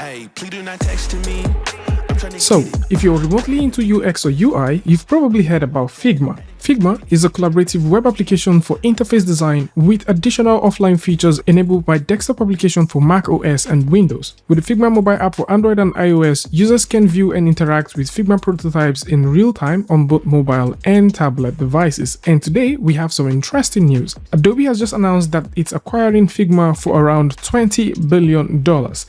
Hey, please do not text me. So, if you're remotely into UX or UI, you've probably heard about Figma. Figma is a collaborative web application for interface design with additional offline features enabled by desktop application for Mac OS and Windows. With the Figma mobile app for Android and iOS, users can view and interact with Figma prototypes in real time on both mobile and tablet devices. And today, we have some interesting news. Adobe has just announced that it's acquiring Figma for around $20 billion.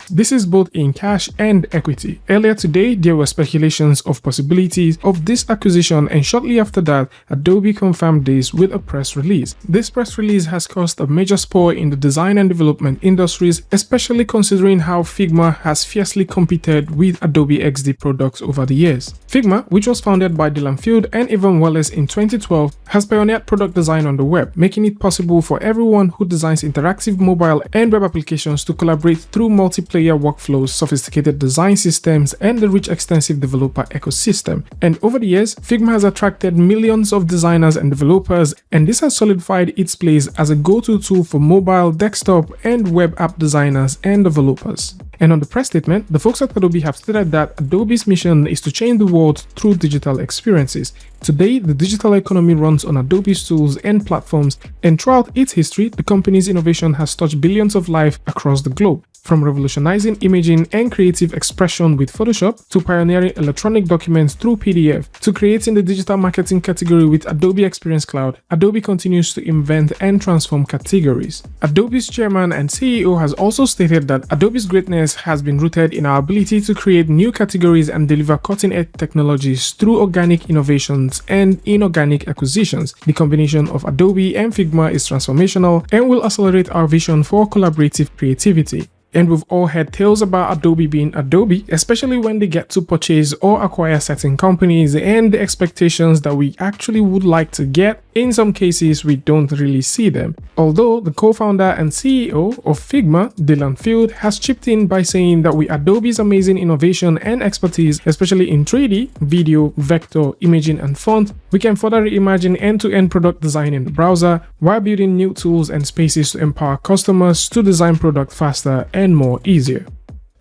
This is both in cash and equity. Earlier today, there were speculations of possibilities of this acquisition, and shortly after that, Adobe confirmed this with a press release. This press release has caused a major spoil in the design and development industries, especially considering how Figma has fiercely competed with Adobe XD products over the years. Figma, which was founded by Dylan Field and Evan Wallace in 2012, has pioneered product design on the web, making it possible for everyone who designs interactive mobile and web applications to collaborate through multiplayer workflows, sophisticated design systems, and the rich extensive developer ecosystem. And over the years, Figma has attracted millions of designers and developers, and this has solidified its place as a go-to tool for mobile, desktop, and web app designers and developers. And on the press statement, the folks at Adobe have stated that Adobe's mission is to change the world through digital experiences. Today, the digital economy runs on Adobe's tools and platforms, and throughout its history, the company's innovation has touched billions of lives across the globe. From revolutionizing imaging and creative expression with Photoshop, to pioneering electronic documents through PDF, to creating the digital marketing category with Adobe Experience Cloud, Adobe continues to invent and transform categories. Adobe's chairman and CEO has also stated that Adobe's greatness has been rooted in our ability to create new categories and deliver cutting-edge technologies through organic innovations and inorganic acquisitions. The combination of Adobe and Figma is transformational and will accelerate our vision for collaborative creativity. And we've all heard tales about Adobe being Adobe, especially when they get to purchase or acquire certain companies, and the expectations that we actually would like to get. In some cases, we don't really see them. Although the co-founder and CEO of Figma, Dylan Field, has chipped in by saying that with Adobe's amazing innovation and expertise, especially in 3D, video, vector, imaging, and font, we can further reimagine end-to-end product design in the browser while building new tools and spaces to empower customers to design product faster and more easier.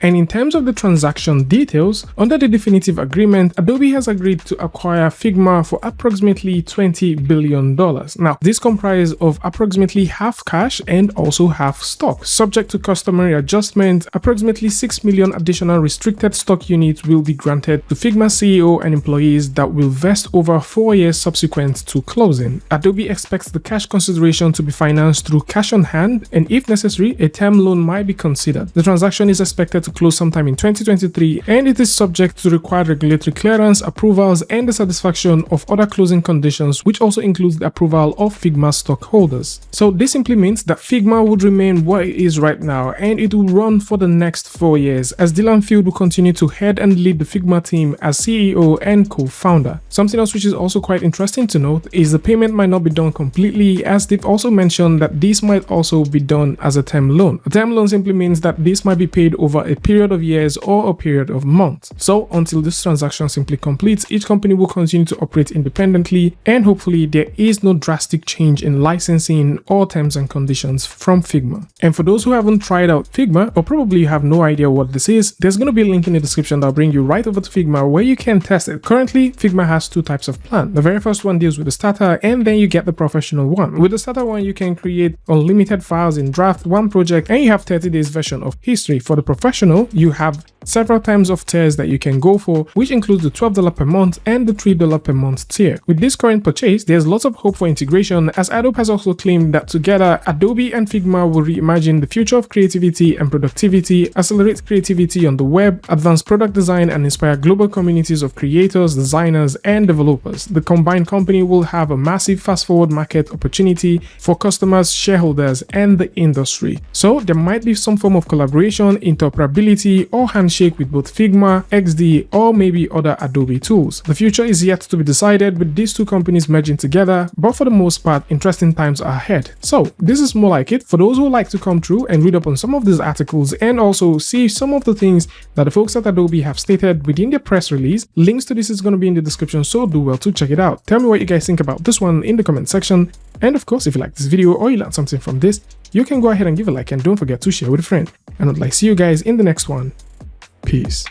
And in terms of the transaction details, under the definitive agreement, Adobe has agreed to acquire Figma for approximately $20 billion. Now, this comprises of approximately half cash and also half stock. Subject to customary adjustment, approximately 6 million additional restricted stock units will be granted to Figma CEO and employees that will vest over 4 years subsequent to closing. Adobe expects the cash consideration to be financed through cash on hand, and if necessary, a term loan might be considered. The transaction is expected to close sometime in 2023, and it is subject to required regulatory clearance, approvals, and the satisfaction of other closing conditions, which also includes the approval of Figma stockholders. So this simply means that Figma would remain what it is right now, and it will run for the next 4 years, as Dylan Field will continue to head and lead the Figma team as CEO and co-founder. Something else which is also quite interesting to note is the payment might not be done completely, as they've also mentioned that this might also be done as a term loan. A term loan simply means that this might be paid over a period of years or a period of months. So until this transaction simply completes, each company will continue to operate independently, and hopefully there is no drastic change in licensing or terms and conditions from Figma. And for those who haven't tried out Figma, or probably you have no idea what this is, there's going to be a link in the description that'll bring you right over to Figma where you can test it. Currently, Figma has 2 types of plan. The very first one deals with the starter, and then you get the professional one. With the starter one, you can create unlimited files in draft, one project, and you have 30 days version of history. For the professional, you have several times of tiers that you can go for, which includes the $12 per month and the $3 per month tier. With this current purchase, there's lots of hope for integration, as Adobe has also claimed that together, Adobe and Figma will reimagine the future of creativity and productivity, accelerate creativity on the web, advance product design, and inspire global communities of creators, designers, and developers. The combined company will have a massive fast-forward market opportunity for customers, shareholders, and the industry. So there might be some form of collaboration, interoperability, or handshake with both Figma, XD, or maybe other Adobe tools. The future is yet to be decided with these 2 companies merging together, but for the most part, interesting times are ahead. So this is more like it for those who like to come through and read up on some of these articles and also see some of the things that the folks at Adobe have stated within their press release. Links to this is going to be in the description, so do well to check it out. Tell me what you guys think about this one in the comment section. And of course, if you like this video or you learned something from this, you can go ahead and give a like, and don't forget to share with a friend. And I'd like to see you guys in the next one. Peace.